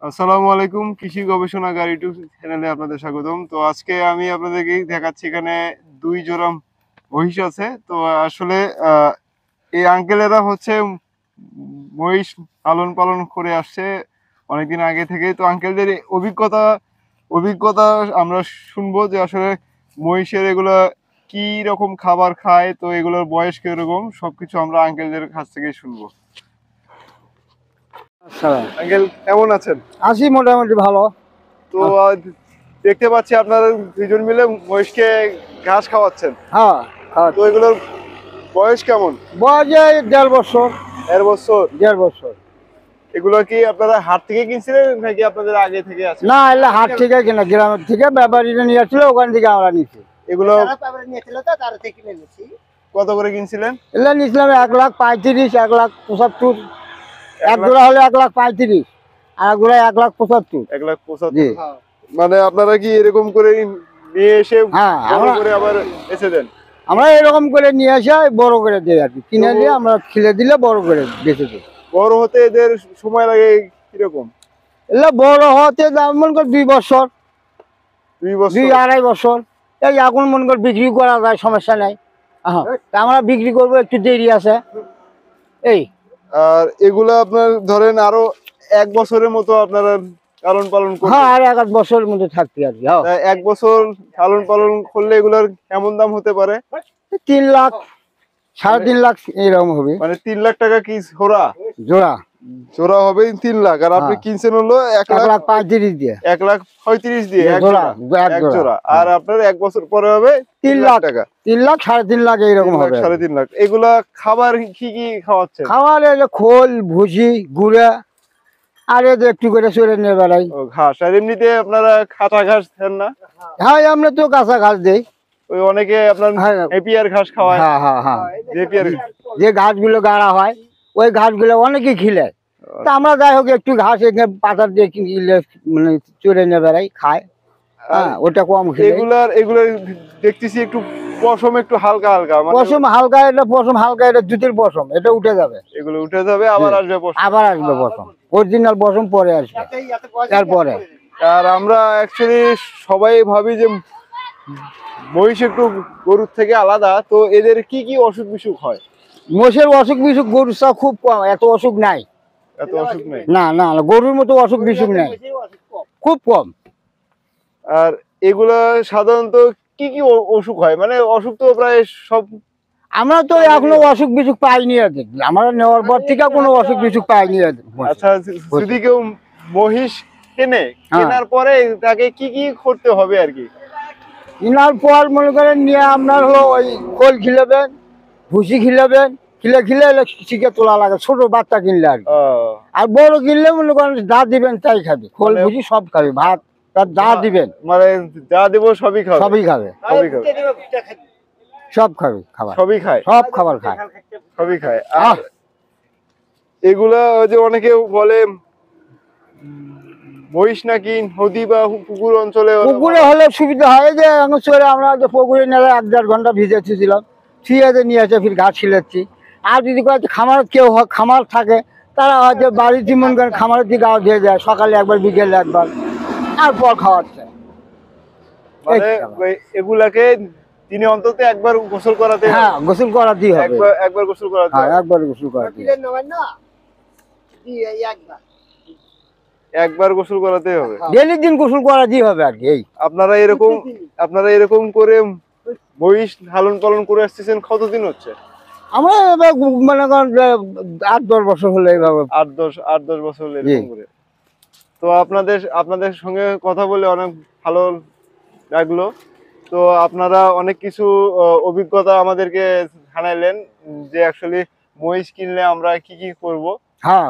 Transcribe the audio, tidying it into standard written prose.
আসসালামু আলাইকুম, কৃষি গবেষণাগার ইউটিউব চ্যানেলে আপনাদের স্বাগতম। তো আজকে আমি আপনাদেরকে দেখাচ্ছি এখানে 2 জোড়া মহিষ আছে। তো আসলে এই আঙ্কেলেরা হচ্ছে মহিষ লালন পালন করে আসছে অনেকদিন আগে থেকেই। তো আঙ্কেলদের এই অভিজ্ঞতা আমরা শুনবো যে আসলে মহিষের এগুলো কি রকম খাবার খায়, তো এগুলোর বয়স কিরকম, সবকিছু আমরা আঙ্কেলদের কাছ থেকে শুনবো। আঙ্কেল কেমন আছেন? আছি মোটামুটি ভালো। তো দেখতে পাচ্ছি আপনারা দুজন মিলে মহিষকে ঘাস খাওয়াচ্ছেন। হ্যাঁ, তো এগুলোর বয়স কেমন? বয়স 1.5 বছর। 1.5 বছর। 1.5 বছর। এগুলো কি আপনারা হাট থেকে কিনছিলেন নাকি আপনাদের আগে থেকে আছে? না, এলে হাট থেকে কিনা, গ্রামের থেকে ব্যাপারীরা নিয়ে আসছিল, ওখান থেকে আমরা নিচ্ছি। এগুলো কত করে কিনছিলেন? এলে নিয়েছিলাম 1,35,000, 1,75,000। এক জোড়া হলে 1,35,000, আর এক জোড়া 1,75,000। 1,75,000। মানে আপনারা কি এরকম করে নিয়ে এসে বড় করে আবার বেচে দেন? আমরা এরকম করে নিয়ে আসা বড় করে দিই আর কি, কিনে নিয়ে আমরা খিলে দিলে বড় করে বেঁচে দিই। বড় হতে এদের সময় লাগে কিরকম? এলে বড় হতে মনে কর 2 বছর, 2 বছর, 2-2.5 বছর। এই এখন মনে কর বিক্রি করা যায়, সমস্যা নাই। আমরা বিক্রি করবো, একটু দেরি আছে এই। আর এগুলা আপনার ধরেন আরো 1 বছরের মতো আপনারা লালন পালন করবেন? হ্যাঁ, আর 1 বছরের মধ্যে থাকতে আর কি। 1 বছর লালন পালন করলে এগুলার কেমন দাম হতে পারে? 3 লাখ, 3.5 লাখ এরকম হবে। মানে 3 লাখ টাকা কি জোড়া? জোড়া জোড়া হবে 3 লাখ, আর আপনি কিনছেন হলো 1,35,000 দিয়ে। 1,35,000 দিয়ে এক জোড়া। আর আপনার 1 বছর পরে হবে 3 লাখ টাকা। 3 লাখ, 3.5 লাখ এইরকম হবে। 3.5 লাখ। এগুলা খাবার কি কি খাওয়াচ্ছেন? খাবার এলে খোল, ভুসি, গুঁড়া, আর এদের একটু করে চড়ে নিয়ে বেড়াই। ঘাস। আর এমনিতে আপনারা কাঁচা ঘাস দেন না? হ্যাঁ, আমরা তো কাঁচা ঘাস দেই। ওই অনেকে আপনার নেপিয়ার ঘাস খাওয়ায়। হ্যাঁ, নেপিয়ার যে ঘাসগুলো গাড়া হয়, ওই ঘাসগুলো অনেকে খিলে। তা আমরা যাই হোক একটু ঘাস এখানে পাতা দিয়ে কিনলে মানে চড়ে নিয়ে বেড়াই, খায়। ওটা কম খেলে। এগুলার দেখতেছি একটু পশম একটু হালকা হালকা। পশম হালকা, এটা পশম হালকা, এটা দুধের পশম, এটা উঠে যাবে। এগুলো উঠে যাবে, আবার আসবে পশম। আবার আসবে পশম, অরিজিনাল পশম পরে আসবে তারপরে। আর আমরা অ্যাকচুয়ালি সবাই ভাবি যে মহিষ একটু গরুর থেকে আলাদা, তো এদের কি কি অসুখ বিসুখ হয়? মোষের অসুখ বিসুখ গরুর চা খুব কম, এত অসুখ নাই। এত অসুখ নেই? না না, গরুর মতো অসুখ বিসুখ নাই, খুব কম। আর এগুলা সাধারণত কি কি অসুখ হয়? মানে অসুখ তো প্রায় সব, আমরা তো এখনো অসুখ বিসুখ পাইনি। আমরা নেওয়ার পর থেকে কোনো অসুখ বিসুখ পাইনি। আচ্ছা, যদি কেউ মহিষ কেনার পরে তাকে কি কি করতে হবে আর কি? কেনার পর মনে করেন নিয়ে আপনার হলো ওই খোল খিলাবেন, ভুসি খিলাবেন, খিলে শিখে তোলা লাগে ছোট বাচ্চা কিনলে আর কি। আর বড় কিনলে মনে করেন যা দিবেন তাই খাবে, খোল ভুসি সব খাবে, ভাত তার যা দিবেন মানে যা দিব সবই খাবে। সবই খাবে, সব খাবে, খাবার সবই খায়, সব খাবার খায়, সবই খায়। আর এগুলা যে অনেকে বলে মহিষ নাকি নদী বা পুকুর অঞ্চলে, পুকুরে হলে সুবিধা হয়। যে চলে আমরা যে পুকুরে নিয়ে 1-1.5 ঘন্টা ভিজেছিলাম, ফিরে নিয়ে এসে ফির ঘাস ছিলেছি। আর যদি খামার কেউ খামার থাকে, তারা হয়তো বাড়িতে মন করেন খামারের দিকে গাও দিয়ে যায়, সকালে একবার বিকেলে একবার, আর পর খাওয়াচ্ছে। এগুলাকে দিনে অন্তত একবার গোসল করাতে। হ্যাঁ, গোসল করাতেই হবে। একবার গোসল করাতে। হ্যাঁ, একবার গোসল করাতে, একবার গোসল করাতেই হবে। ডেলি দিন গোসল করাতেই হবে আর কি। এই আপনারা এরকম করে মহিষ লালন পালন করে আসতেছেন কতদিন হচ্ছে? আমরা এবার মনে করেন 8-10 বছর হলো এইভাবে। 8-10 বছর হলো এরকম করে। তো আপনাদের সঙ্গে কথা বলে অনেক ভালো লাগলো। তো আপনারা অনেক কিছু অভিজ্ঞতা আমাদেরকে জানাইলেন যে আসলে মহিষ কিনলে আমরা কি কি করব। হ্যাঁ।